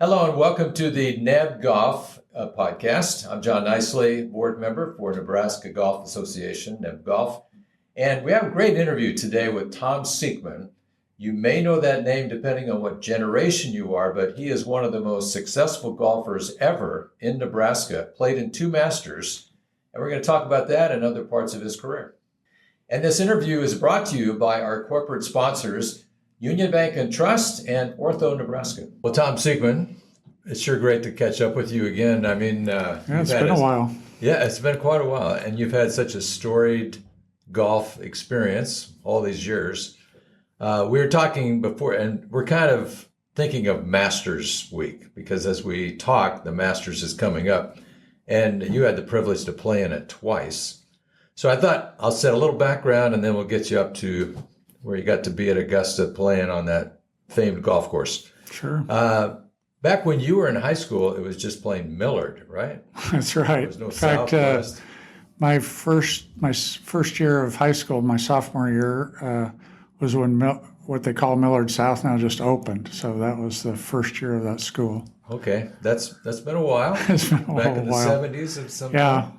Hello and welcome to the NebGolf podcast. I'm John Knicely, board member for Nebraska Golf Association, NebGolf. And we have a great interview today with Tom Sieckmann. You may know that name depending on what generation you are, but he is one of the most successful golfers ever in Nebraska, played in 2 Masters, and we're going to talk about that and other parts of his career. And this interview is brought to you by our corporate sponsors, Union Bank and Trust and OrthoNebraska. Well, Tom Sieckmann, it's sure great to catch up with you again. I mean, it's been a while. Yeah, it's been quite a while. And you've had such a storied golf experience all these years. We were talking before, and we're kind of thinking of Masters Week because as we talk, the Masters is coming up. And you had the privilege to play in it twice. So I thought I'll set a little background and then we'll get you up to where you got to be at Augusta playing on that famed golf course. Sure. Back when you were in high school, it was just plain Millard, right? That's right. There was no in fact, Southwest. my first year of high school, my sophomore year, was when what they call Millard South now just opened. So that was the first year of that school. Okay, that's been a while. It's been a Back in the while. 70s at some Yeah. point.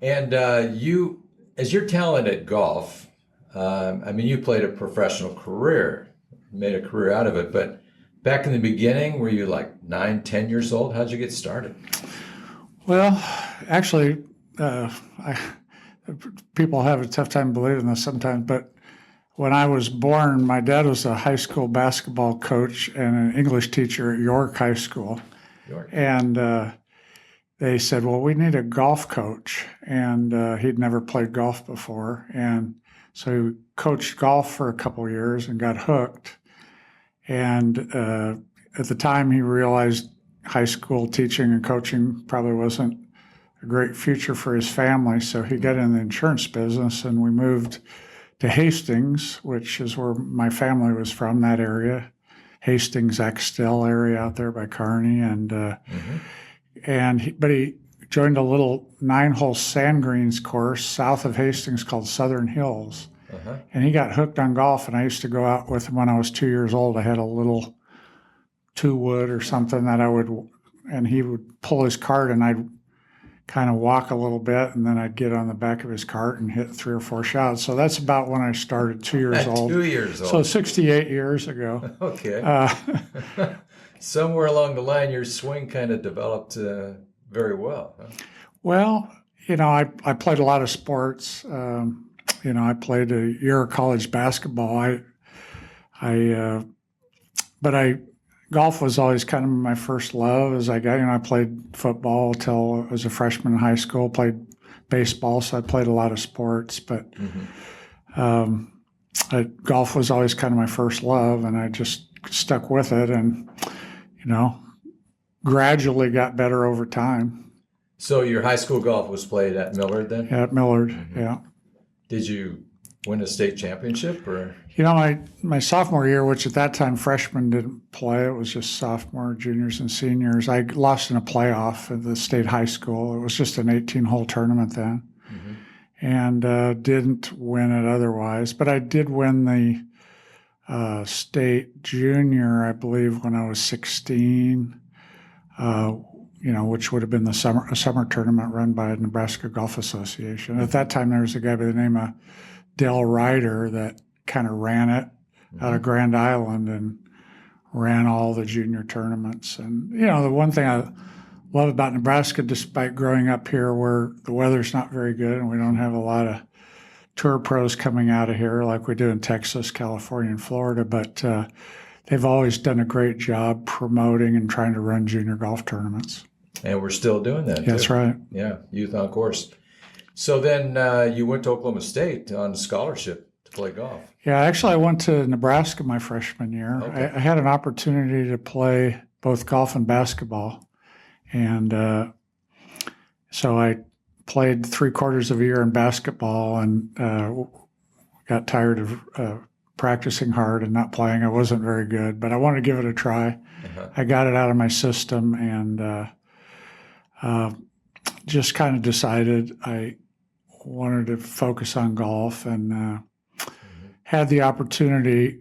And you, as your talent at golf, I mean, you played a professional career, made a career out of it, but back in the beginning, were you like 9, 10 years old? How'd you get started? Well, actually, people have a tough time believing this sometimes, but when I was born, my dad was a high school basketball coach and an English teacher at York High School. York. And they said, well, we need a golf coach. And he'd never played golf before. And so he coached golf for a couple of years and got hooked. And at the time, he realized high school teaching and coaching probably wasn't a great future for his family. So he got in the insurance business, and we moved to Hastings, which is where my family was from, that area, Hastings, Axtell area out there by Kearney. But he joined a little 9-hole sand greens course south of Hastings called Southern Hills. And he got hooked on golf, and I used to go out with him when I was 2 years old. I had a little 2-wood or something that and he would pull his cart, and I'd kind of walk a little bit, and then I'd get on the back of his cart and hit 3 or 4 shots. So that's about when I started, 2 years old. 2 years old. So 68 years ago. Okay. Somewhere along the line, your swing kind of developed very well. Huh? Well, I played a lot of sports. I played a year of college basketball. Golf was always kind of my first love. As I played football till I was a freshman in high school. Played baseball, so I played a lot of sports. But golf was always kind of my first love, and I just stuck with it, and gradually got better over time. So your high school golf was played at Millard then? Yeah, at Millard. Yeah. Did you win a state championship or? My sophomore year, which at that time freshmen didn't play, it was just sophomore, juniors, and seniors. I lost in a playoff at the state high school. It was just an 18-hole tournament then, and didn't win it otherwise. But I did win the state junior, I believe, when I was 16. Which would have been a summer tournament run by the Nebraska Golf Association. At that time, there was a guy by the name of Dell Ryder that kind of ran it out of Grand Island and ran all the junior tournaments. And, the one thing I love about Nebraska, despite growing up here where the weather's not very good and we don't have a lot of tour pros coming out of here like we do in Texas, California, and Florida, but they've always done a great job promoting and trying to run junior golf tournaments. And we're still doing that. That's too. right. Yeah, youth on course. So then you went to Oklahoma State on scholarship to play golf. Yeah, actually, I went to Nebraska my freshman year. Okay. I had an opportunity to play both golf and basketball. And so I played 3/4 of a year in basketball and got tired of practicing hard and not playing. I wasn't very good, but I wanted to give it a try. I got it out of my system and just kind of decided I wanted to focus on golf and had the opportunity.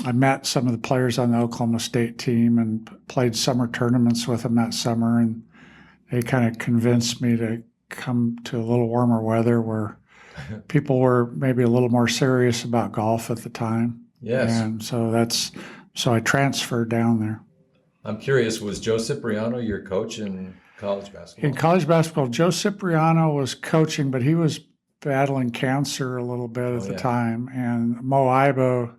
I met some of the players on the Oklahoma State team and played summer tournaments with them that summer, and they kind of convinced me to come to a little warmer weather where people were maybe a little more serious about golf at the time. Yes. And so I transferred down there. I'm curious, was Joe Cipriano your coach in college basketball? In college basketball, Joe Cipriano was coaching, but he was battling cancer a little bit at the time. And Mo Ibo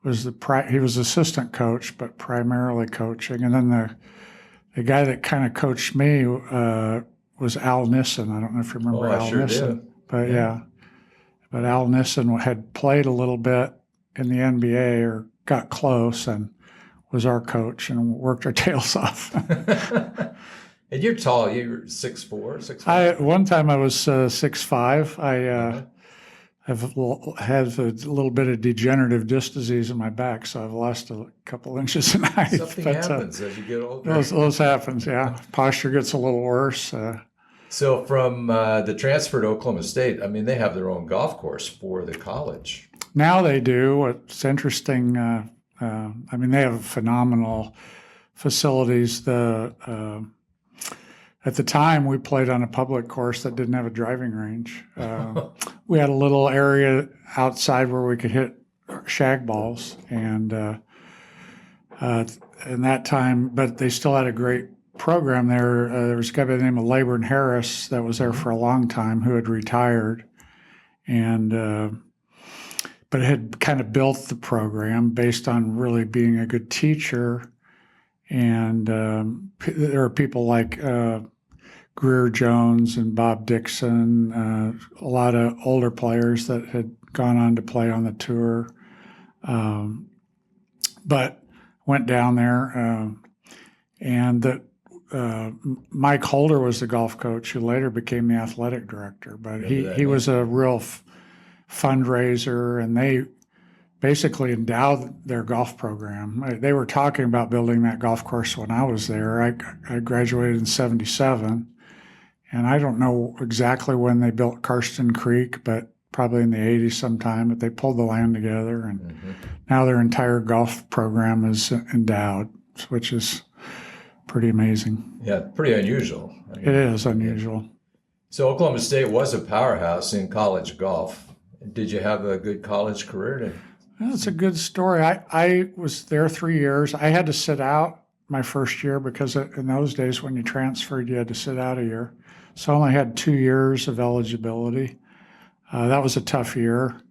was he was assistant coach, but primarily coaching. And then the guy that kind of coached me was Al Nissen. I don't know if you remember Al Nissen. Do. But yeah. But Al Nissen had played a little bit in the NBA or got close and was our coach and worked our tails off. And you're tall. You're 6'4", 6'5"? One time I was 6'5". I have had a little bit of degenerative disc disease in my back, so I've lost a couple inches in height. Something happens as you get older. Those happens, yeah. Posture gets a little worse. So from the transfer to Oklahoma State, I mean, they have their own golf course for the college. Now they do. It's interesting. I mean, they have phenomenal facilities. At the time, we played on a public course that didn't have a driving range. We had a little area outside where we could hit shag balls, and in that time, but they still had a great program there. There was a guy by the name of Laban Harris that was there for a long time who had retired, and but had kind of built the program based on really being a good teacher. And there are people like Greer Jones and Bob Dixon, a lot of older players that had gone on to play on the tour. But went down there, and Mike Holder was the golf coach who later became the athletic director. But he was a real fundraiser, and they basically endowed their golf program. They were talking about building that golf course when I was there. I graduated in 1977, and I don't know exactly when they built Karsten Creek, but probably in the 80s sometime, but they pulled the land together, and now their entire golf program is endowed, which is pretty amazing. Yeah, pretty unusual. It is unusual. So Oklahoma State was a powerhouse in college golf. Did you have a good college career? That's a good story. I was there 3 years. I had to sit out my first year because in those days when you transferred, you had to sit out a year. So I only had 2 years of eligibility. That was a tough year.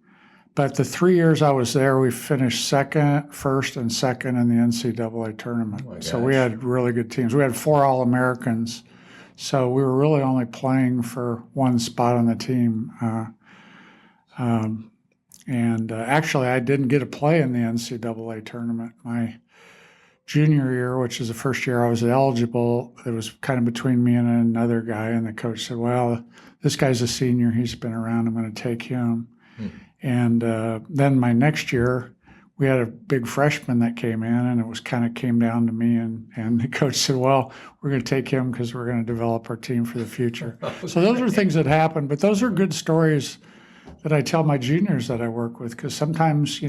But the 3 years I was there, we finished first and second in the NCAA tournament. Oh, so we had really good teams. We had 4 All-Americans. So we were really only playing for one spot on the team. Actually, I didn't get to play in the NCAA tournament. My junior year, which is the first year I was eligible, it was kind of between me and another guy, and the coach said, well, this guy's a senior. He's been around. I'm going to take him. And then my next year, we had a big freshman that came in, and it was kind of came down to me, and the coach said, well, we're going to take him because we're going to develop our team for the future. So those are things that happen, but those are good stories that I tell my juniors that I work with, because sometimes,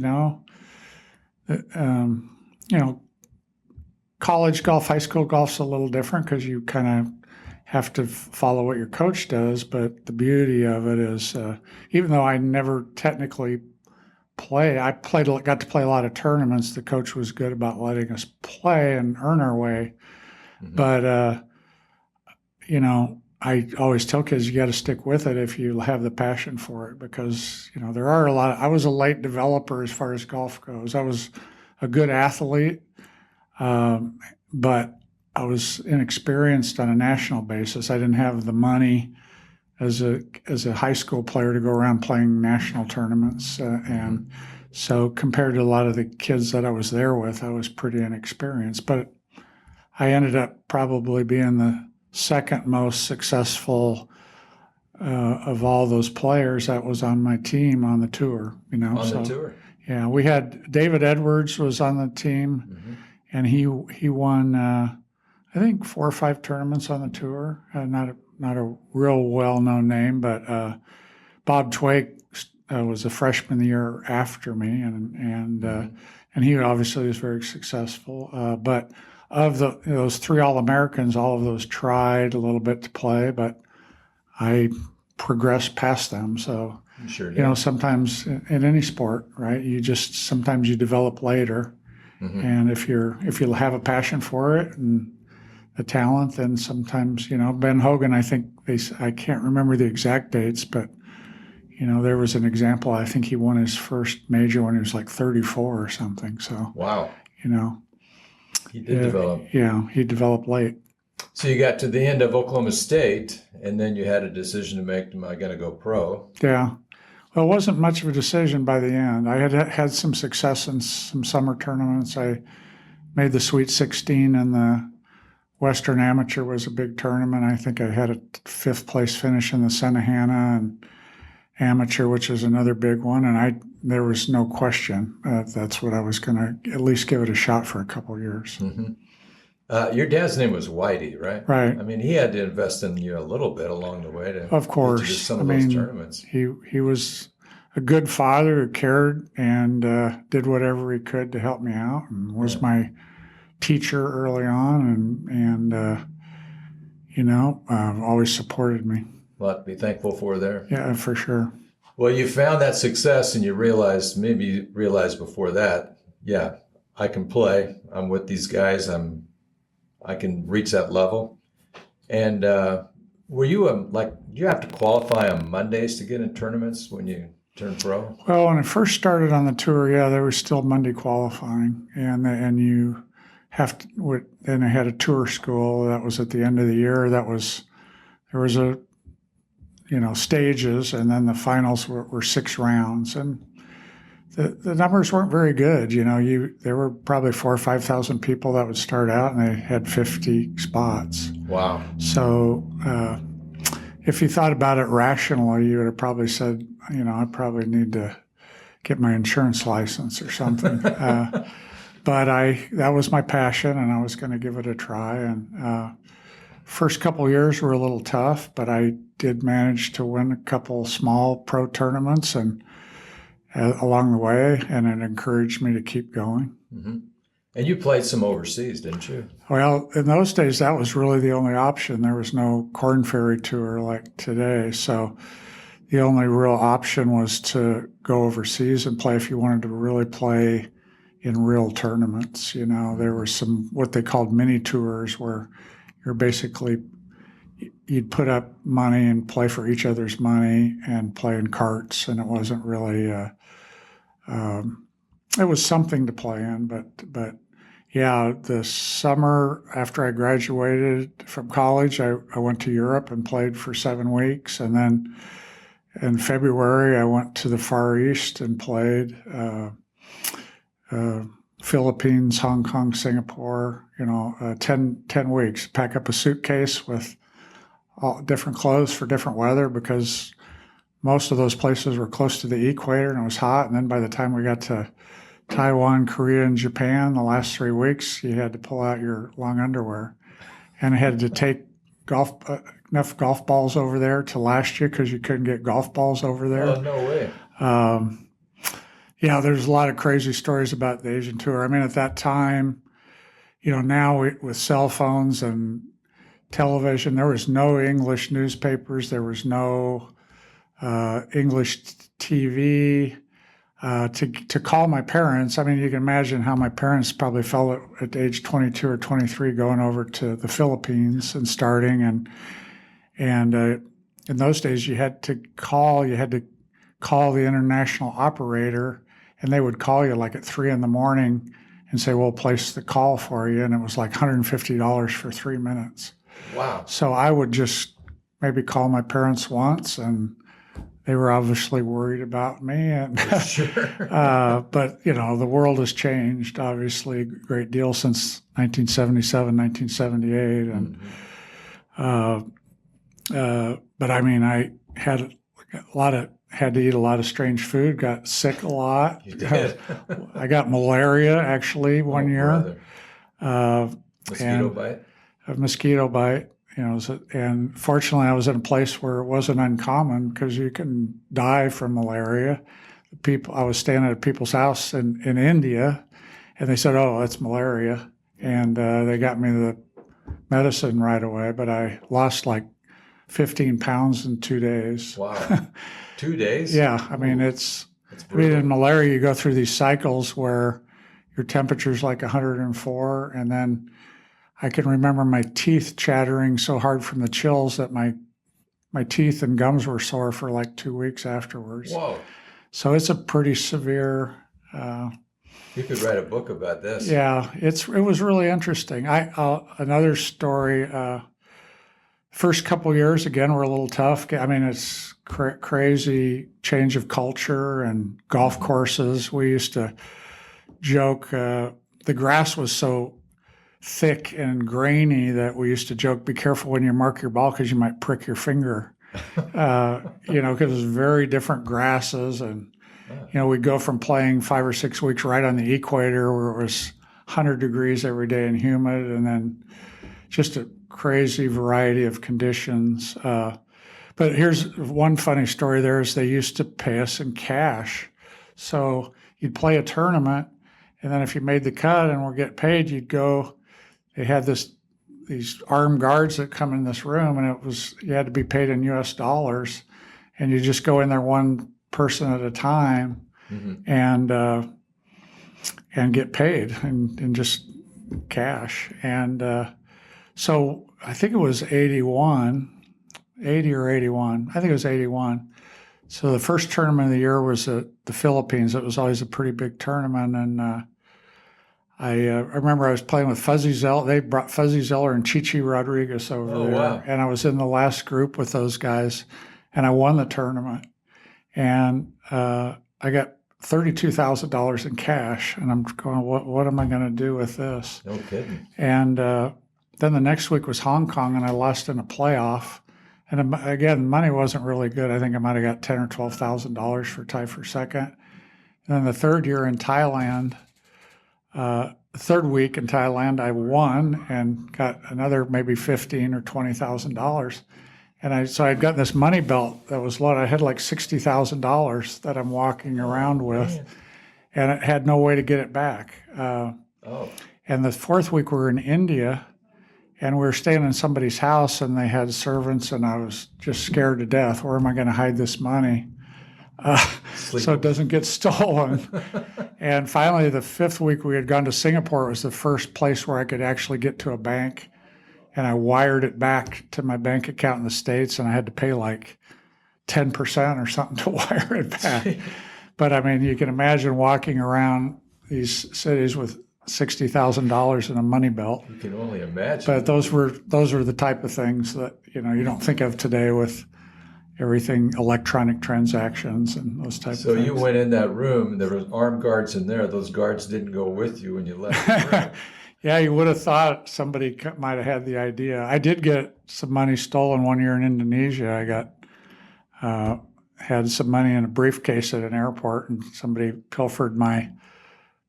college golf, high school golf's a little different because you kind of have to follow what your coach does. But the beauty of it is, even though I never technically got to play a lot of tournaments. The coach was good about letting us play and earn our way. But, I always tell kids you got to stick with it if you have the passion for it, because, there are I was a late developer as far as golf goes. I was a good athlete, but I was inexperienced on a national basis. I didn't have the money as a high school player to go around playing national tournaments. And so compared to a lot of the kids that I was there with, I was pretty inexperienced. But I ended up probably being the second most successful of all those players that was on my team on the tour. The tour? Yeah, we had David Edwards was on the team, and he won I think 4 or 5 tournaments on the tour. Not a real well-known name, but Bob Twake was a freshman the year after me, and and he obviously was very successful. But of those three All-Americans, all of those tried a little bit to play, but I progressed past them. So, Sure you know, sometimes in any sport, right, sometimes you develop later. Mm-hmm. And if you have a passion for it and a talent, then sometimes, you know, Ben Hogan, I think I can't remember the exact dates, but, you know, there was an example. I think he won his first major when he was like 34 or something. So, wow, you know, he did develop. Yeah, he developed late. So you got to the end of Oklahoma State, and then you had a decision to make. Am I going to go pro? Yeah. Well, it wasn't much of a decision by the end. I had some success in some summer tournaments. I made the Sweet 16, and the Western Amateur was a big tournament. I think I had a 5th place finish in the Senahana and Amateur, which is another big one. And there was no question that's what I was going to at least give it a shot for a couple of years. Mm-hmm. Your dad's name was Whitey, right? Right. I mean, he had to invest in you a little bit along the way to of course get you to some of those tournaments. He was a good father who cared and did whatever he could to help me out, and was my teacher early on, and you know, always supported me. A lot to be thankful for there. Yeah, for sure. Well, you found that success, and you realized before that, yeah, I can play. I'm with these guys. I can reach that level. And were you do you have to qualify on Mondays to get in tournaments when you turn pro? Well, when I first started on the tour, yeah, there was still Monday qualifying, and you have to. Then I had a tour school that was at the end of the year. There was stages, and then the finals were 6 rounds, and the numbers weren't very good. You know, there were probably 4,000 or 5,000 people that would start out, and they had 50 spots. Wow. So if you thought about it rationally, you would have probably said, you know, I probably need to get my insurance license or something. But that was my passion, and I was going to give it a try. And first couple of years were a little tough, but I did manage to win a couple small pro tournaments and along the way, and it encouraged me to keep going. Mm-hmm. And you played some overseas, didn't you? Well, in those days, that was really the only option. There was no Corn Ferry Tour like today, so the only real option was to go overseas and play if you wanted to really play in real tournaments. You know, there were some what they called mini tours where you'd put up money and play for each other's money and play in carts, and it wasn't really it was something to play in, but yeah, the summer after I graduated from college, I went to Europe and played for 7 weeks, and then in February I went to the Far East and played Philippines, Hong Kong, Singapore. You know, 10 weeks. Pack up a suitcase with all different clothes for different weather, because most of those places were close to the equator and it was hot. And then by the time we got to Taiwan, Korea, and Japan, the last 3 weeks, you had to pull out your long underwear. And I had to take enough golf balls over there to last you, because you couldn't get golf balls over there. Oh, no way. Yeah, there's a lot of crazy stories about the Asian Tour. I mean, at that time, you know, now with cell phones and television, there was no English newspapers. There was no English TV. To call my parents, I mean, you can imagine how my parents probably felt at age 22 or 23 going over to the Philippines and starting. And in those days, you had to call the international operator, and they would call you like at 3 a.m. and say, we'll place the call for you. And it was like $150 for 3 minutes. Wow. So I would just maybe call my parents once, and they were obviously worried about me. And Sure. but, you know, the world has changed, obviously, a great deal since 1977, 1978. And but I mean, I had to eat a lot of strange food, got sick a lot. You did. I got malaria actually one year. Mosquito bite? A mosquito bite, you know, and fortunately I was in a place where it wasn't uncommon, because you can die from malaria. I was staying at people's house in India, And they said, "Oh, that's malaria." And they got me the medicine right away, but I lost like 15 pounds in 2 days. Wow. 2 days? Yeah, I mean, Ooh, it's, that's I mean, brutal. in malaria, you go through these cycles where your temperature's like 104, and then I can remember my teeth chattering so hard from the chills that my teeth and gums were sore for like 2 weeks afterwards. Whoa. So it's a pretty severe. Uh, You could write a book about this. yeah, it was really interesting. Another story. First couple years again were a little tough. I mean, it's crazy change of culture and golf courses. We used to joke the grass was so thick and grainy that we used to joke, "Be careful when you mark your ball because you might prick your finger." Because it was very different grasses, and we'd go from playing 5 or 6 weeks right on the equator where it was 100 degrees every day and humid, and then just a crazy variety of conditions. But here's one funny story there is they used to pay us in cash. So you'd play a tournament, and then if you made the cut and were get paid, you'd go, they had these armed guards that come in this room, and you had to be paid in US dollars, and you just go in there one person at a time and get paid in just cash. And so I think it was 80 or 81. I think it was 81. So the first tournament of the year was at the Philippines. It was always a pretty big tournament. And I remember I was playing with Fuzzy Zeller. They brought Fuzzy Zeller and Chichi Rodriguez over there. Wow. And I was in the last group with those guys, and I won the tournament. And I got $32,000 in cash. And I'm going, what am I going to do with this? No kidding. And then the next week was Hong Kong, and I lost in a playoff. And again, money wasn't really good. I think I might have got $10,000 or $12,000 for tie for second. And then the third year in Thailand, third week in Thailand, I won and got another maybe $15,000 or $20,000. And so I'd gotten this money belt that was loaded. I had like $60,000 that I'm walking around with, and it had no way to get it back. And the fourth week we were in India, and we were staying in somebody's house, and they had servants, and I was just scared to death. Where am I going to hide this money so it doesn't get stolen? And finally, the fifth week we had gone to Singapore. It was the first place where I could actually get to a bank, and I wired it back to my bank account in the States, and I had to pay like 10% or something to wire it back. But I mean, you can imagine walking around these cities with $60,000 in a money belt. You can only imagine. But those were the type of things that you don't think of today with everything electronic transactions and those type of things. So you went in that room, there were armed guards in there. Those guards didn't go with you when you left the room. Yeah, you would have thought somebody might have had the idea. I did get some money stolen one year in Indonesia. I had some money in a briefcase at an airport, and somebody pilfered my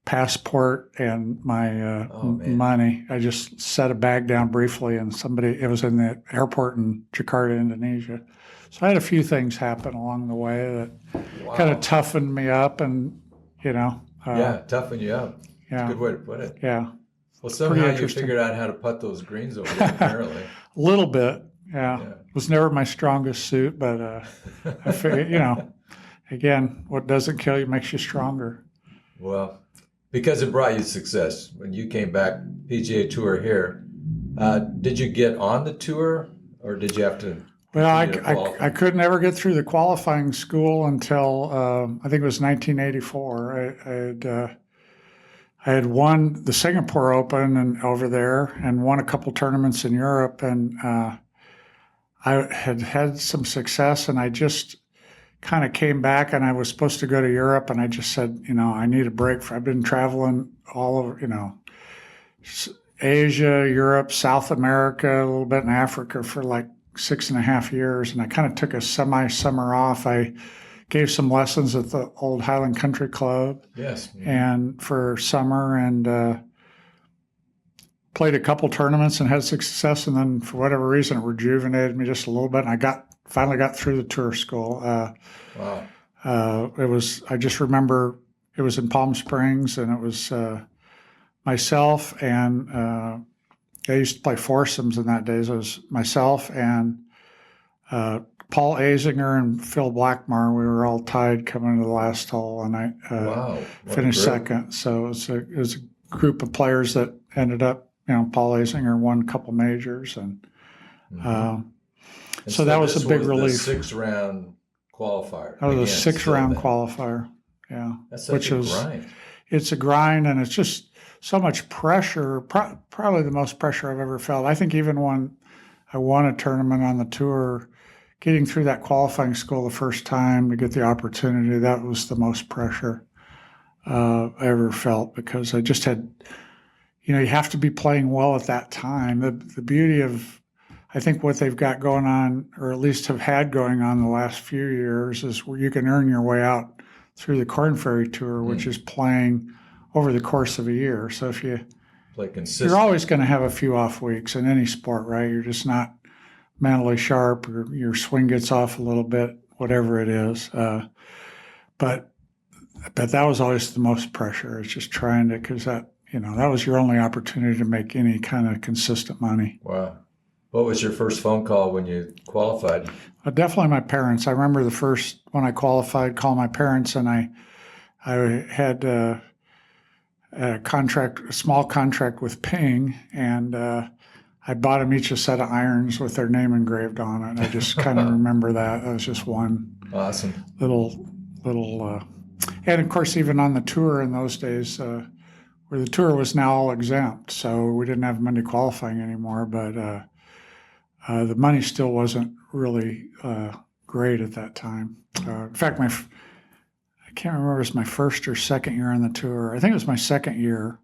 passport and my money. I just set a bag down briefly, and it was in the airport in Jakarta, Indonesia. So I had a few things happen along the way that kind of toughened me up, and toughen you up. Yeah, Good way to put it. Yeah. Well, somehow you figured out how to putt those greens over there, apparently. A little bit, yeah. It was never my strongest suit, but I figured, again, what doesn't kill you makes you stronger. Well, because it brought you success. When you came back, PGA Tour here, did you get on the tour, or did you have to? Well, I couldn't ever get through the qualifying school until I think it was 1984. I had won the Singapore Open and over there, and won a couple tournaments in Europe, and I had some success, and I just kind of came back, and I was supposed to go to Europe, and I just said, I need a break. I've been traveling all over, Asia, Europe, South America, a little bit in Africa for like 6.5 years, and I kind of took a semi-summer off. I gave some lessons at the old Highland Country Club. Yes. And for summer, and played a couple tournaments and had success. And then for whatever reason, it rejuvenated me just a little bit. And I finally got through the tour school. Wow. I just remember it was in Palm Springs, and it was myself and I used to play foursomes in that days. It was myself and Paul Azinger and Phil Blackmar. We were all tied coming to the last hole, and I Wow. finished second. So it was a group of players that ended up, Paul Azinger won a couple majors, and so that was a big relief. The 6-round qualifier. That was a 6-round qualifier. Yeah, that's such a grind. It's a grind, and it's just so much pressure. Probably the most pressure I've ever felt. I think even when I won a tournament on the tour, getting through that qualifying school the first time to get the opportunity, that was the most pressure I ever felt, because I just had, you have to be playing well at that time. The beauty of, I think, what they've got going on, or at least have had going on the last few years, is where you can earn your way out through the Korn Ferry Tour, which is playing over the course of a year. So if you play consistent, you're always going to have a few off weeks in any sport, right? You're just not mentally sharp, or your swing gets off a little bit, whatever it is. But that was always the most pressure. It's just trying to, because that was your only opportunity to make any kind of consistent money. Wow. What was your first phone call when you qualified? Definitely my parents. I remember the first, when I qualified, call my parents, and I had a small contract with Ping, and I bought them each a set of irons with their name engraved on it. I just kind of remember that. That was just one awesome little, and of course, even on the tour in those days, where the tour was now all exempt, so we didn't have money qualifying anymore, but the money still wasn't really great at that time. In fact, I can't remember if it was my first or second year on the tour. I think it was my second year,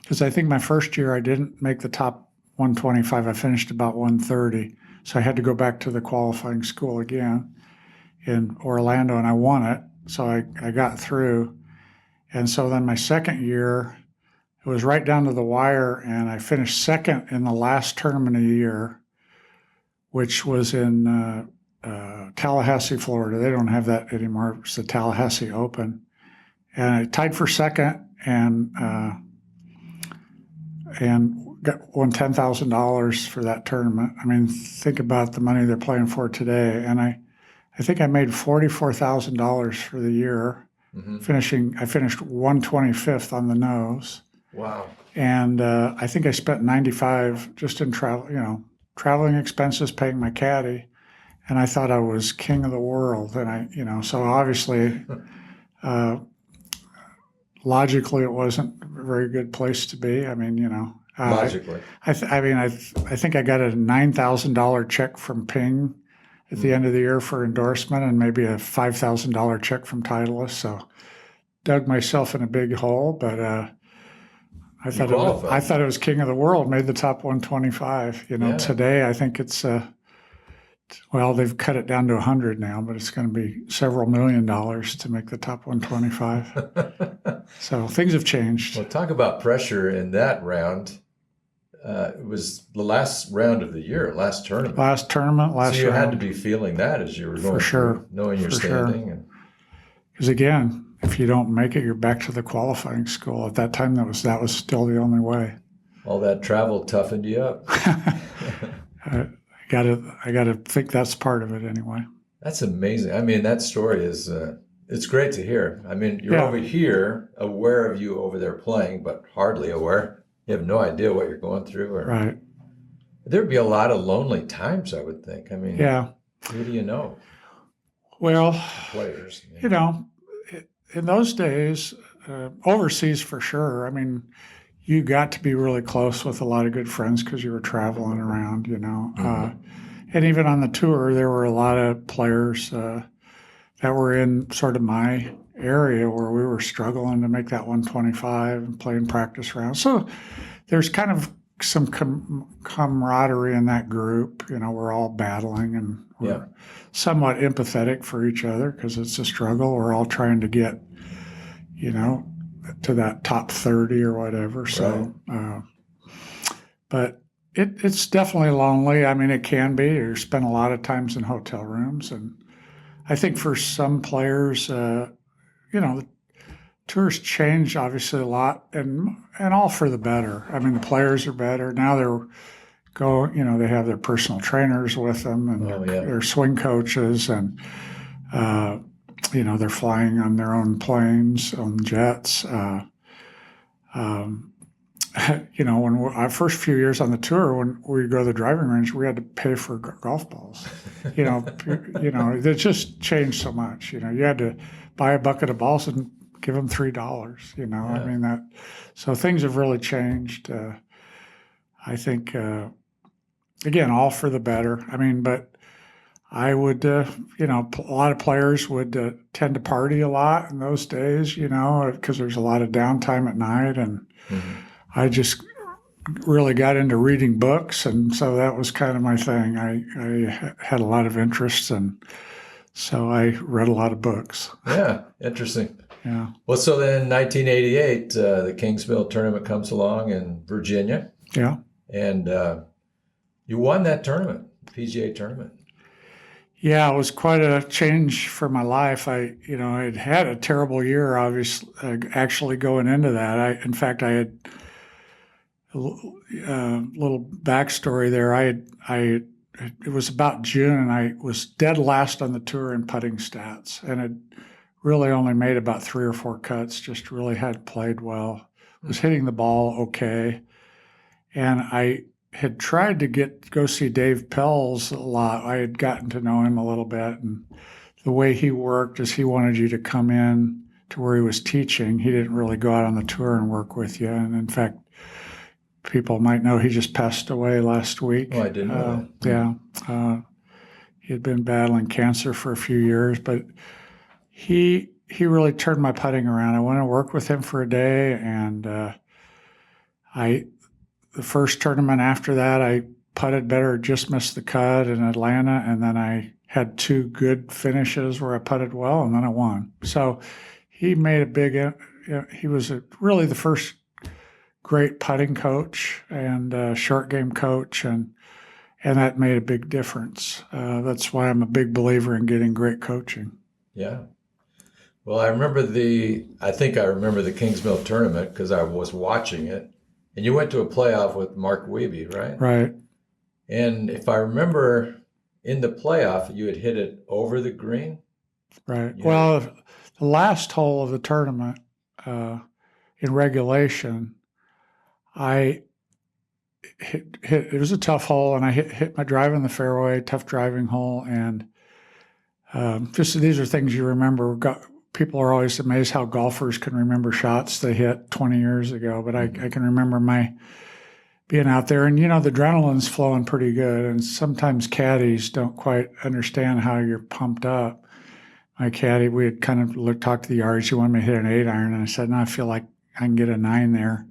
because I think my first year I didn't make the top 125. I finished about 130. So I had to go back to the qualifying school again in Orlando, and I won it. So I got through. And so then my second year, it was right down to the wire, and I finished second in the last tournament of the year, which was in Tallahassee, Florida. They don't have that anymore. It's the Tallahassee Open. And I tied for second and won $10,000 for that tournament. I mean, think about the money they're playing for today. And I think I made $44,000 for the year. I finished 125th on the nose. Wow. And I think I spent $95 just in traveling expenses, paying my caddy. And I thought I was king of the world. And so obviously, logically, it wasn't a very good place to be. I mean, logically. I think I got a $9,000 check from Ping at the end of the year for endorsement, and maybe a $5,000 check from Titleist. So dug myself in a big hole, but I thought it was king of the world. Made the top 125. Today I think it's they've cut it down to 100 now, but it's going to be several $1 million to make the top 125. So things have changed. Well, talk about pressure in that round. It was the last round of the year, last tournament. So you had to be feeling that as you were going through, knowing your standing. Because again, if you don't make it, you're back to the qualifying school. At that time, that was still the only way. All that travel toughened you up. I gotta think that's part of it anyway. That's amazing. I mean, that story is it's great to hear. I mean, you're over here, aware of you over there playing, but hardly aware. You have no idea what you're going through. Right. There'd be a lot of lonely times, I would think. I mean, who do you know? Well, players. In those days, overseas for sure. I mean, you got to be really close with a lot of good friends because you were traveling around, and even on the tour, there were a lot of players that were in sort of my area where we were struggling to make that 125 and playing practice rounds. So there's kind of some camaraderie in that group. We're all battling, and we're somewhat empathetic for each other because it's a struggle. We're all trying to get, to that top 30 or whatever. So, but it's definitely lonely. I mean, it can be. You spend a lot of times in hotel rooms, and I think for some players, tour's changed obviously a lot, and all for the better. I mean, the players are better now. They have their personal trainers with them, and their swing coaches, and they're flying on their own planes, on jets. When our first few years on the tour, when we go to the driving range, we had to pay for golf balls. It just changed so much. You had to buy a bucket of balls and give them $3. I mean so things have really changed. I think again, all for the better. I mean, but I would, a lot of players would tend to party a lot in those days, because there's a lot of downtime at night, and I just really got into reading books, and so that was kind of my thing. I had a lot of interests, and so I read a lot of books. Yeah, interesting. Yeah. Well, so then in 1988, the Kingsmill tournament comes along in Virginia. Yeah. And you won that tournament, PGA tournament. Yeah, it was quite a change for my life. I'd had a terrible year, obviously, actually going into that. In fact, I had a little backstory there. It was about June, and I was dead last on the tour in putting stats, and had really only made about 3 or 4 cuts. Just really hadn't played well. Was hitting the ball okay, and I had tried to go see Dave Pells a lot. I had gotten to know him a little bit, and the way he worked is he wanted you to come in to where he was teaching. He didn't really go out on the tour and work with you. And in fact, people might know he just passed away last week. Oh, I didn't know that. Yeah. He had been battling cancer for a few years, but he really turned my putting around. I went to work with him for a day, and the first tournament after that, I putted better, just missed the cut in Atlanta, and then I had 2 good finishes where I putted well, and then I won. So he made a big. He was really the first great putting coach and short game coach, and that made a big difference. That's why I'm a big believer in getting great coaching. Yeah. Well, I think I remember the Kingsmill tournament because I was watching it. And you went to a playoff with Mark Wiebe, right? Right. And if I remember, in the playoff, you had hit it over the green. Right. Well, the last hole of the tournament in regulation, I hit. It was a tough hole, and I hit my drive in the fairway, tough driving hole, and just these are things you remember. People are always amazed how golfers can remember shots they hit 20 years ago, but I can remember my being out there, and the adrenaline's flowing pretty good, and sometimes caddies don't quite understand how you're pumped up. My caddy, we had kind of talked to the yards. He wanted me to hit an 8-iron, and I said, no, I feel like I can get a 9 there,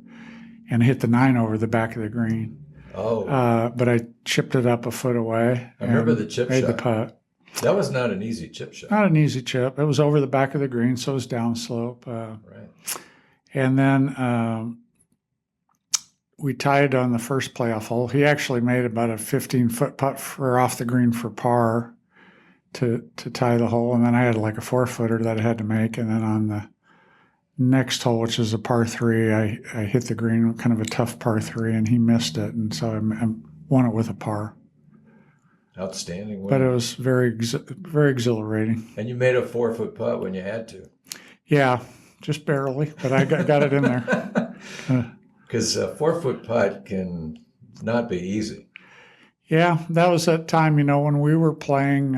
and hit the 9 over the back of the green. Oh. But I chipped it up a foot away. I remember the chip made shot. the putt. That was not an easy chip shot. Not an easy chip. It was over the back of the green, so it was downslope. Right. And then we tied on the first playoff hole. He actually made about a 15-foot putt for off the green for par to tie the hole. And then I had like a 4-footer that I had to make. And then on the next hole, which is a par 3, I hit the green, kind of a tough par 3, and he missed it. And so I won it with a par. Outstanding win. But it was very exhilarating. And you made a 4-foot putt when you had to. Yeah, just barely, but I got it in there. Because a 4-foot putt can not be easy. Yeah, that was that time, when we were playing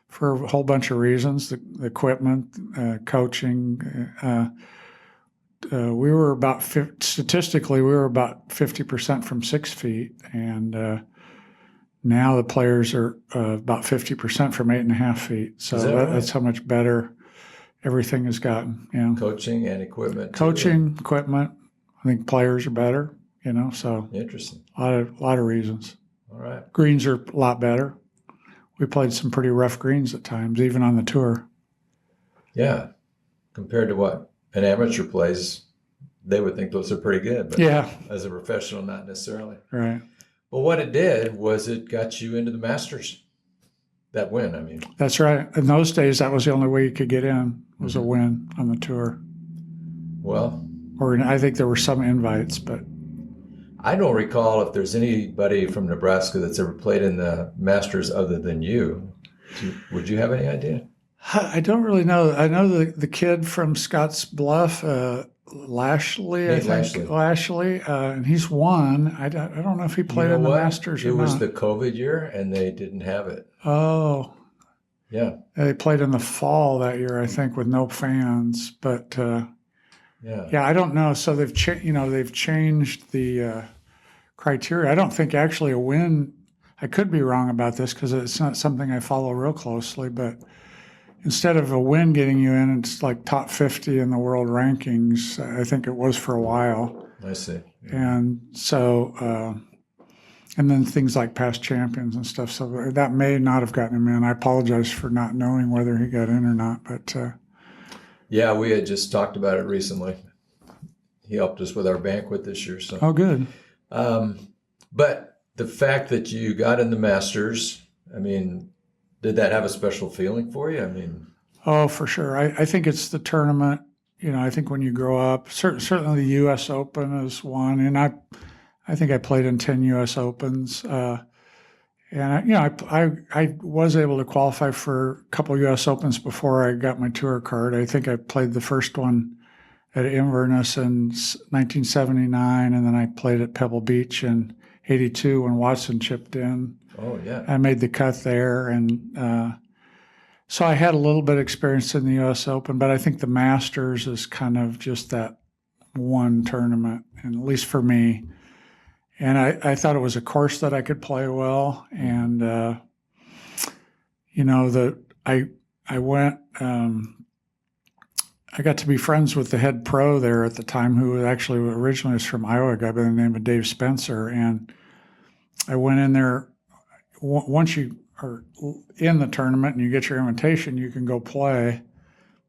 for a whole bunch of reasons, the equipment, coaching. We were statistically, we were about 50% from 6 feet, and now the players are about 50% from 8.5 feet. So that's how much better everything has gotten. Coaching and equipment. Coaching, equipment. I think players are better. So interesting. A lot of reasons. All right. Greens are a lot better. We played some pretty rough greens at times, even on the tour. Yeah, compared to what an amateur plays, they would think those are pretty good. But as a professional, not necessarily. Right. Well, what it did was it got you into the Masters. That win, I mean. That's right. In those days, that was the only way you could get in, was a win on the tour. Well, or I think there were some invites, but I don't recall if there's anybody from Nebraska that's ever played in the Masters other than you. Would you have any idea? I don't really know. I know the kid from Scotts Bluff, Lashley, I Nate think. Lashley. Lashley, and he's won. I don't know if he played You know in the what? Masters or It was not. the COVID year, and they didn't have it. Oh, Yeah, they played in the fall that year, I think, with no fans. But yeah. I don't know. So they've they've changed the criteria. I don't think actually a win. I could be wrong about this because it's not something I follow real closely, but instead of a win getting you in, it's like top 50 in the world rankings. I think it was for a while. I see. And so, and then things like past champions and stuff. So that may not have gotten him in. I apologize for not knowing whether he got in or not. But Yeah, we had just talked about it recently. He helped us with our banquet this year. So, oh, good. But the fact that you got in the Masters, I mean, did that have a special feeling for you? I mean, Oh, for sure. I think it's the tournament. I think when you grow up, certainly the U.S. Open is one, and I think I played in 10 U.S. Opens, and I was able to qualify for a couple U.S. Opens before I got my tour card. I think I played the first one at Inverness in 1979, and then I played at Pebble Beach in '82 when Watson chipped in. oh yeah, I made the cut there, and so I had a little bit of experience in the U.S. Open, but I think the Masters is kind of just that one tournament, and at least for me. And I thought it was a course that I could play well, and I went. I got to be friends with the head pro there at the time, who actually originally was from Iowa, a guy by the name of Dave Spencer, and I went in there. Once you are in the tournament and you get your invitation, you can go play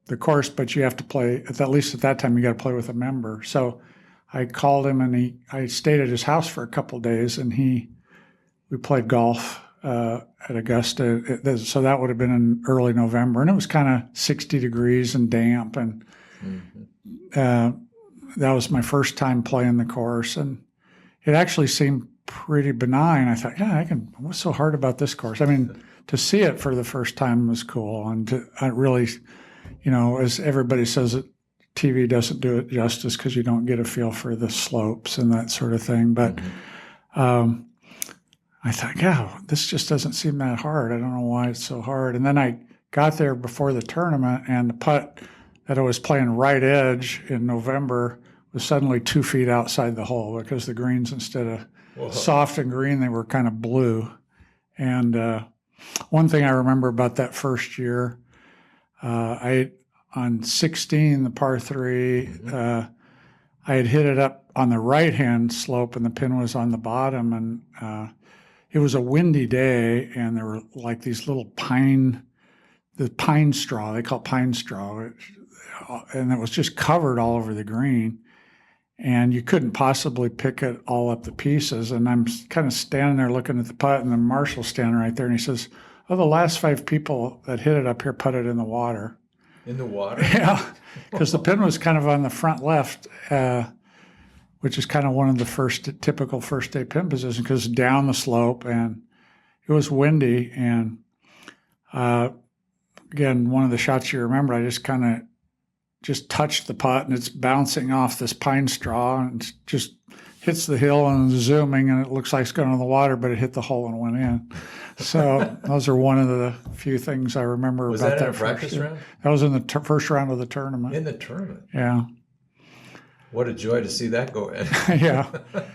the course, but you have to play, at least at that time, you got to play with a member. So I called him, and I stayed at his house for a couple of days, and we played golf at Augusta. So that would have been in early November, and it was kind of 60 degrees and damp, and that was my first time playing the course, and it actually seemed pretty benign. I thought, what's so hard about this course? I mean, to see it for the first time was cool, and I really, as everybody says, TV doesn't do it justice because you don't get a feel for the slopes and that sort of thing. But I thought, this just doesn't seem that hard. I don't know why it's so hard. And then I got there before the tournament, and the putt that I was playing right edge in November was suddenly 2 feet outside the hole, because the greens, instead of soft and green, they were kind of blue. And one thing I remember about that first year, on 16, the par 3, I had hit it up on the right-hand slope, and the pin was on the bottom, and it was a windy day, and there were like these little pine straw, they call it pine straw, and it was just covered all over the green, and you couldn't possibly pick it all up to pieces. And I'm kind of standing there looking at the putt, and then Marshall's standing right there, and he says, "Oh, the last 5 people that hit it up here putted in the water." in the water. Yeah, because the pin was kind of on the front left, which is kind of one of the typical first day pin positions, because down the slope, and it was windy. And again, one of the shots you remember, I just touched the putt, and it's bouncing off this pine straw, and it just hits the hill and zooming, and it looks like it's going in the water, but it hit the hole and went in. So those are one of the few things I remember Was about that in that a practice round? That was in the first round of the tournament. In the tournament? Yeah. What a joy to see that go in. Yeah,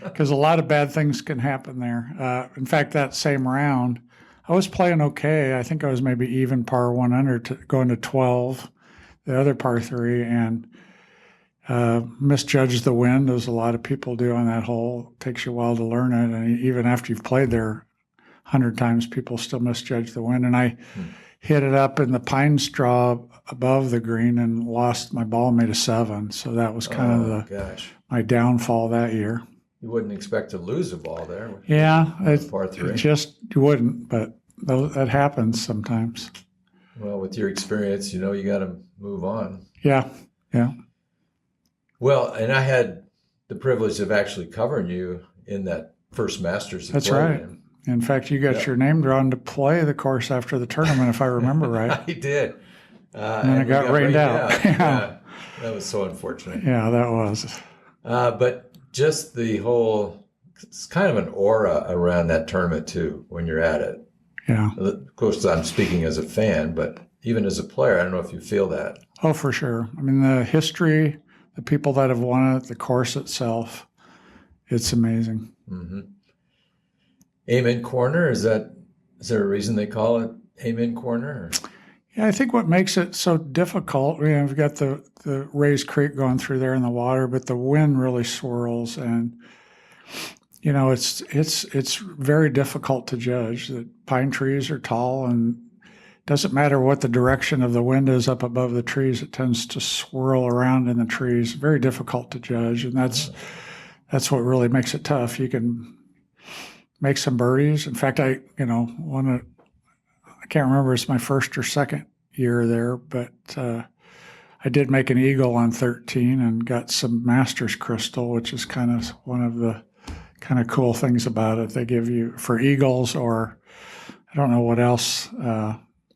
because a lot of bad things can happen there. In fact, that same round, I was playing okay. I think I was maybe even par 1 under going to 12, the other par 3, and misjudged the wind, as a lot of people do on that hole. It takes you a while to learn it, and even after you've played there 100 times, people still misjudge the wind. And I hit it up in the pine straw above the green and lost my ball, made a 7. So that was kind of my downfall that year. You wouldn't expect to lose a ball there. Yeah, par 3. You wouldn't, but that happens sometimes. Well, with your experience, you got to move on. Yeah. Well, and I had the privilege of actually covering you in that first Masters. That's right. In fact, you got your name drawn to play the course after the tournament, if I remember right. I did. And then it got rained out. Yeah. That was so unfortunate. Yeah, that was. But just the whole, it's kind of an aura around that tournament too when you're at it. Yeah. Of course, I'm speaking as a fan, but even as a player, I don't know if you feel that. Oh, for sure. I mean, the history, the people that have won it, the course itself, it's amazing. Mm-hmm. Amen Corner, is there a reason they call it Amen Corner? Or? Yeah, I think what makes it so difficult, we've got the Rays Creek going through there in the water, but the wind really swirls, and it's very difficult to judge. The pine trees are tall, and it doesn't matter what the direction of the wind is up above the trees, it tends to want around in the trees. Very difficult to judge, and that's what really makes it tough. You can make some birdies. In fact, I can't remember, it's my first or second year there, but I did make an eagle on 13 and got some Masters crystal, which is kind of one of the kind of cool things about it. They give you for eagles, or I don't know what else,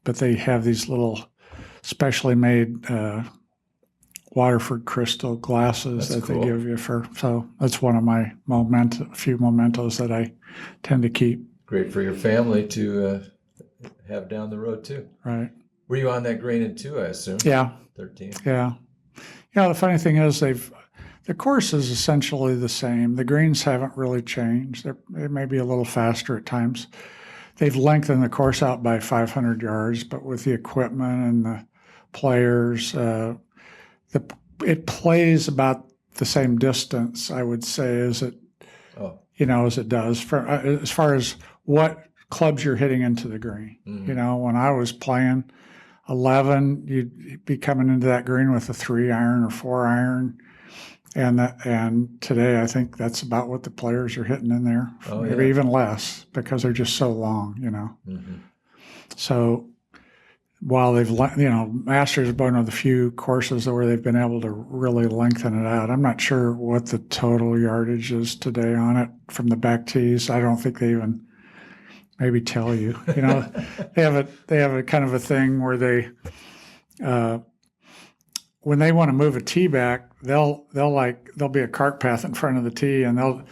but they have these little specially made Waterford crystal glasses that cool. They give you so that's one of my few mementos that I tend to keep. Great for your family to have down the road too. Right. Were you on that green in 2, I assume? Yeah. 13. Yeah. Yeah, the funny thing is the course is essentially the same. The greens haven't really changed. They may be a little faster at times. They've lengthened the course out by 500 yards, but with the equipment and the players, it plays about the same distance, I would say, as it does as far as what clubs you're hitting into the green. Mm-hmm. When I was playing 11, you'd be coming into that green with a 3-iron or 4-iron, and today I think that's about what the players are hitting in there, maybe even less, because they're just so long. Mm-hmm. So while they've, Masters is one of the few courses where they've been able to really lengthen it out. I'm not sure what the total yardage is today on it from the back tees. I don't think they even maybe tell you. They have a kind of a thing where they, when they want to move a tee back, there'll be a cart path in front of the tee, and they'll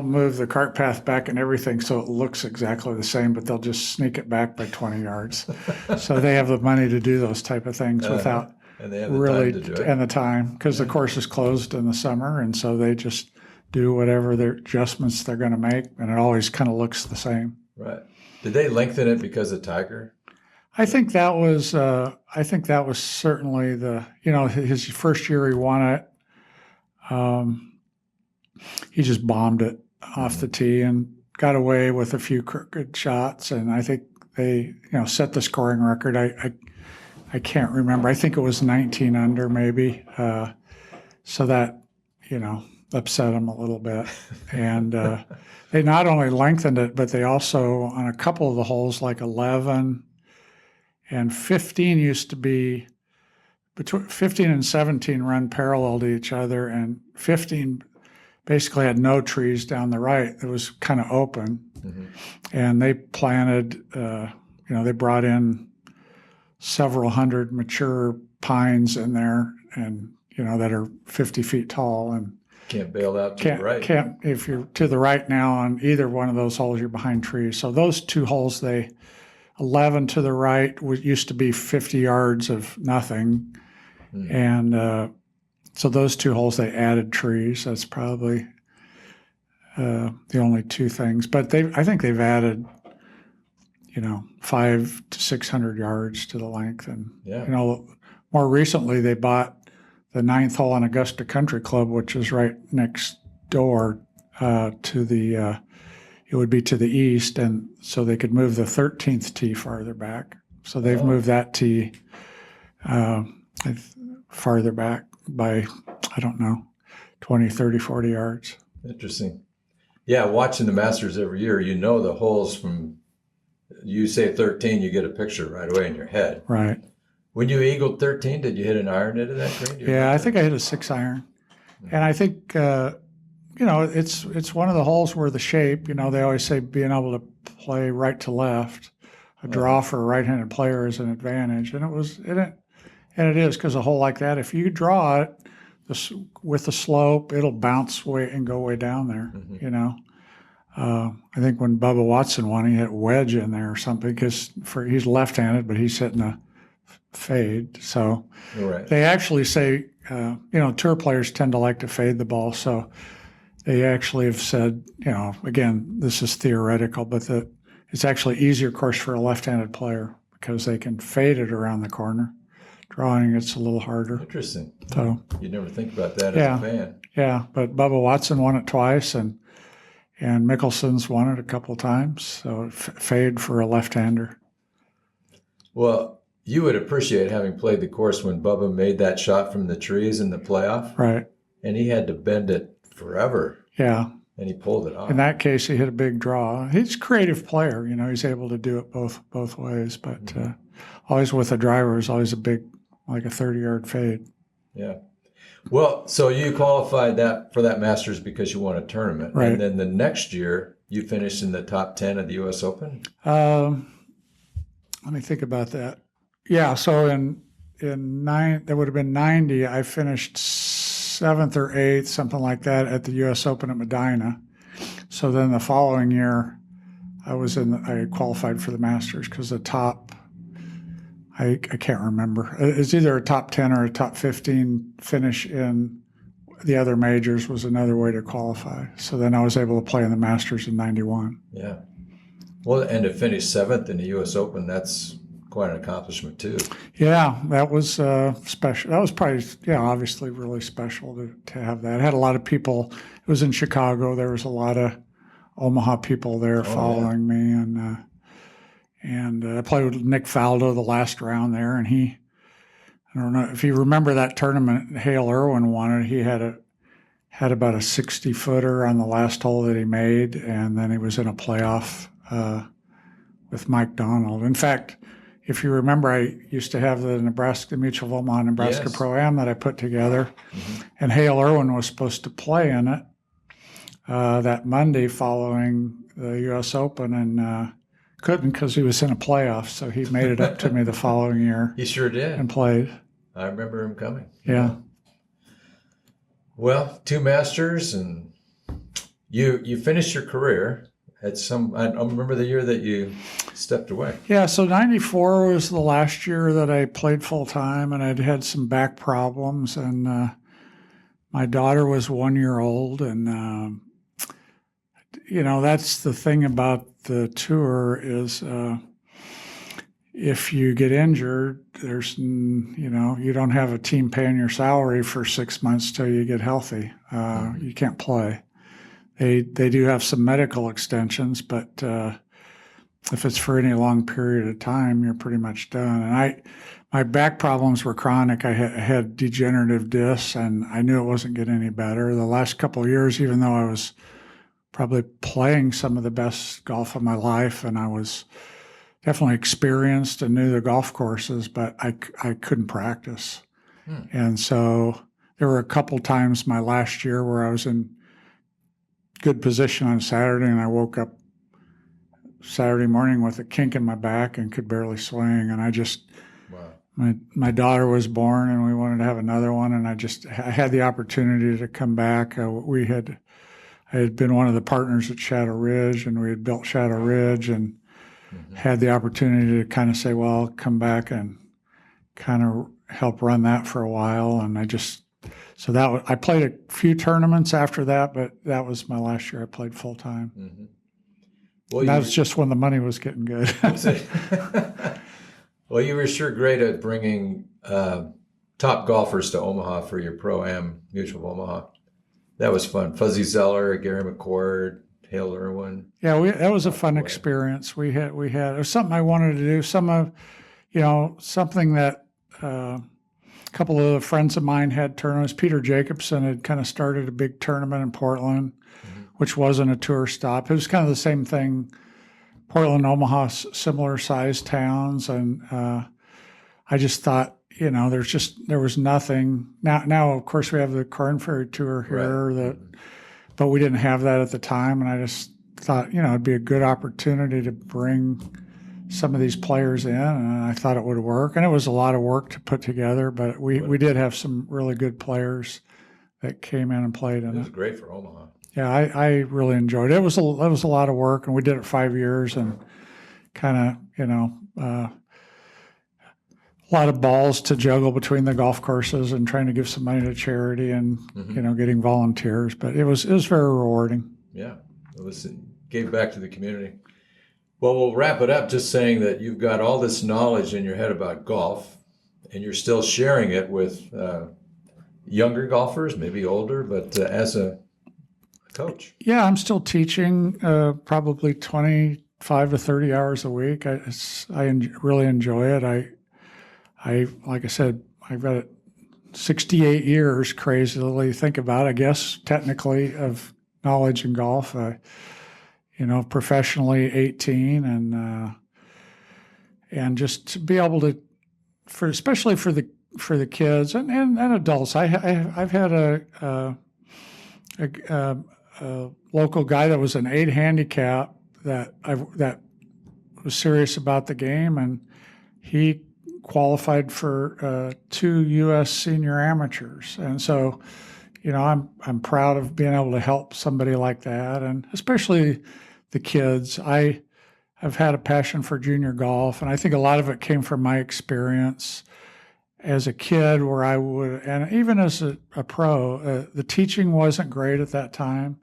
move the cart path back and everything so it looks exactly the same, but they'll just sneak it back by 20 yards. So they have the money to do those type of things without and they have the time to do it. And the time, because the course is closed in the summer, and so they just do whatever their adjustments they're going to make, and it always kind of looks the same. Right. Did they lengthen it because of Tiger? I think that was certainly his first year he won it. He just bombed it off the tee and got away with a few crooked shots, and I think they set the scoring record. I can't remember. I think it was 19 under maybe. So that upset him a little bit, and they not only lengthened it, but they also on a couple of the holes like 11. And 15 used to be between 15 and 17 run parallel to each other, and 15 basically had no trees down the right. It was kind of open, mm-hmm. And they planted. They brought in several hundred mature pines in there, and that are 50 feet tall, and can't bail out to the right. Can't if you're to the right now on either one of those holes, you're behind trees. So those two holes 11 to the right used to be 50 yards of nothing. Mm. And so those two holes, they added trees. That's probably the only two things. But I think they've added, 500 to 600 yards to the length. And, more recently they bought the 9th hole on Augusta Country Club, which is right next door to the it would be to the east, and so they could move the 13th tee farther back. So they've moved that tee farther back by, 20, 30, 40 yards. Interesting. Yeah, watching the Masters every year, the holes from, you say 13, you get a picture right away in your head. Right. When you eagled 13, did you hit an iron into that green? Yeah, I think I hit a 6-iron. And I think, it's one of the holes where the shape, they always say being able to play right to left, a draw for a right-handed player is an advantage. And it is, because a hole like that, if you draw it with the slope, it'll bounce way and go way down there, I think when Bubba Watson won, he hit a wedge in there or something, because he's left-handed, but he's hitting a fade. So they actually say, tour players tend to like to fade the ball. So they actually have said, again, this is theoretical, but that it's actually easier course for a left-handed player because they can fade it around the corner. Drawing it's a little harder. Interesting. So you never think about that as a fan. Yeah, but Bubba Watson won it twice, and Mickelson's won it a couple of times. So fade for a left-hander. Well, you would appreciate having played the course when Bubba made that shot from the trees in the playoff. Right. And he had to bend it forever. Yeah. And he pulled it off. In that case, he hit a big draw. He's a creative player. He's able to do it both ways. But always with a driver is always like a 30-yard fade. Yeah. Well, so you qualified for that Masters because you won a tournament. Right. And then the next year, you finished in the top 10 of the U.S. Open? Let me think about that. Yeah, so that would have been 90, I finished 7th or 8th, something like that, at the U.S. Open at Medina. So then the following year, I qualified for the Masters because the top, I can't remember. It's either a top 10 or a top 15 finish in the other majors was another way to qualify. So then I was able to play in the Masters in 91. Yeah. Well, and to finish 7th in the U.S. Open, that's quite an accomplishment too. Yeah, that was special. That was probably, obviously really special to have that. I had a lot of people. It was in Chicago. There was a lot of Omaha people there following me, and I played with Nick Faldo the last round there, and I don't know if you remember that tournament, Hale Irwin won it. He had about a 60-footer on the last hole that he made, and then he was in a playoff with Mike Donald. In fact, if you remember, I used to have the Mutual of Omaha Nebraska Pro-Am that I put together, and Hale Irwin was supposed to play in it that Monday following the U.S. Open, and couldn't because he was in a playoff. So he made it up to me the following year. He sure did. And played. I remember him coming. Yeah. Well, 2 Masters, and you finished your career at I don't remember the year that you stepped away. Yeah, so 94 was the last year that I played full time, and I'd had some back problems, and my daughter was 1 year old, and that's the thing about the tour is if you get injured, there's you don't have a team paying your salary for 6 months till you get healthy. You can't play. They do have some medical extensions, but if it's for any long period of time, you're pretty much done. And my back problems were chronic. I had degenerative discs, and I knew it wasn't getting any better. The last couple of years, even though I was probably playing some of the best golf of my life, and I was definitely experienced and knew the golf courses, but I couldn't practice. And so there were a couple times my last year where I was in good position on Saturday, and I woke up Saturday morning with a kink in my back and could barely swing. And I just, my daughter was born, and we wanted to have another one, and I had the opportunity to come back. I had been one of the partners at Shadow Ridge, and we had built Shadow Ridge, and had the opportunity to kind of say, well, I'll come back and kind of help run that for a while. And I played a few tournaments after that, but that was my last year I played full time. Mm-hmm. Well, that was just when the money was getting good. Well, you were sure great at bringing top golfers to Omaha for your Pro-Am Mutual of Omaha. That was fun. Fuzzy Zeller, Gary McCord, Hale Irwin. Yeah, that was a fun experience. We had it was something I wanted to do. Something that a couple of the friends of mine had tournaments. Peter Jacobson had kind of started a big tournament in Portland, which wasn't a tour stop. It was kind of the same thing. Portland, Omaha, similar sized towns, and I just thought there was nothing. Now, of course, we have the Corn Ferry Tour here, but we didn't have that at the time. And I just thought, it'd be a good opportunity to bring some of these players in, and I thought it would work. And it was a lot of work to put together, but we did have some really good players that came in and played in it. It was great for Omaha. Yeah, I really enjoyed it. It was a lot of work, and we did it 5 years, and kind of, a lot of balls to juggle between the golf courses and trying to give some money to charity and, getting volunteers. But it was very rewarding. Yeah, it gave back to the community. Well, we'll wrap it up just saying that you've got all this knowledge in your head about golf, and you're still sharing it with younger golfers, maybe older, but as a coach. Yeah, I'm still teaching probably 25 to 30 hours a week. I really enjoy it. I like I said, I've got 68 years, crazily think about, I guess, technically, of knowledge in golf. Professionally 18, and just to be able to, especially for the kids and adults. I've had a local guy that was an 8 handicap that was serious about the game, and he qualified for 2 U.S. senior amateurs, and so. I'm proud of being able to help somebody like that, and especially the kids. I've had a passion for junior golf, and I think a lot of it came from my experience as a kid, where I would, and even as a pro, the teaching wasn't great at that time.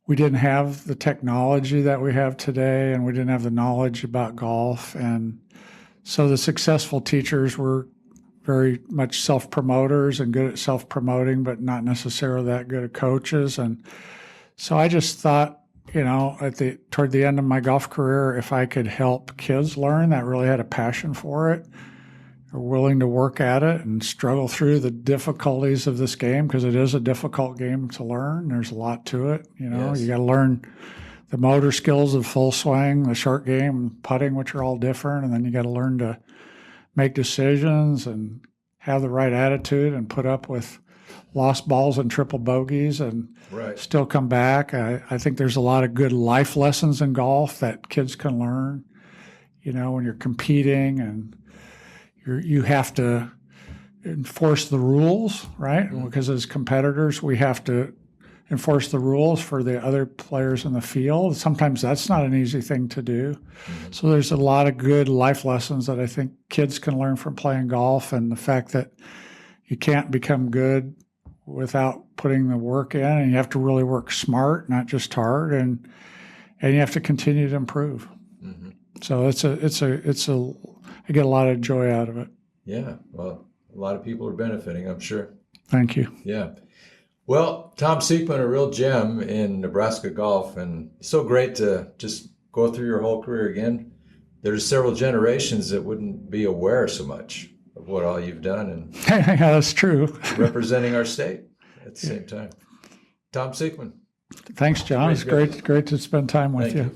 We didn't have the technology that we have today, and we didn't have the knowledge about golf, and so the successful teachers were very much self-promoters and good at self-promoting, but not necessarily that good at coaches. And so I just thought, toward the end of my golf career, if I could help kids learn that really had a passion for it, are willing to work at it and struggle through the difficulties of this game, because it is a difficult game to learn. There's a lot to it. Yes. You got to learn the motor skills of full swing, the short game, and putting, which are all different. And then you got to learn to make decisions and have the right attitude and put up with lost balls and triple bogeys and still come back. I think there's a lot of good life lessons in golf that kids can learn, when you're competing, and you have to enforce the rules, right? Because as competitors, we have to enforce the rules for the other players in the field. Sometimes that's not an easy thing to do. So there's a lot of good life lessons that I think kids can learn from playing golf, and the fact that you can't become good without putting the work in, and you have to really work smart, not just hard, and you have to continue to improve. So I get a lot of joy out of it. Yeah, well, a lot of people are benefiting, I'm sure. Thank you. Yeah. Well, Tom Sieckmann, a real gem in Nebraska golf, and so great to just go through your whole career again. There's several generations that wouldn't be aware so much of what all you've done, and yeah, that's true. representing our state at the same time. Tom Sieckmann. Thanks, John. It's great to spend time with you.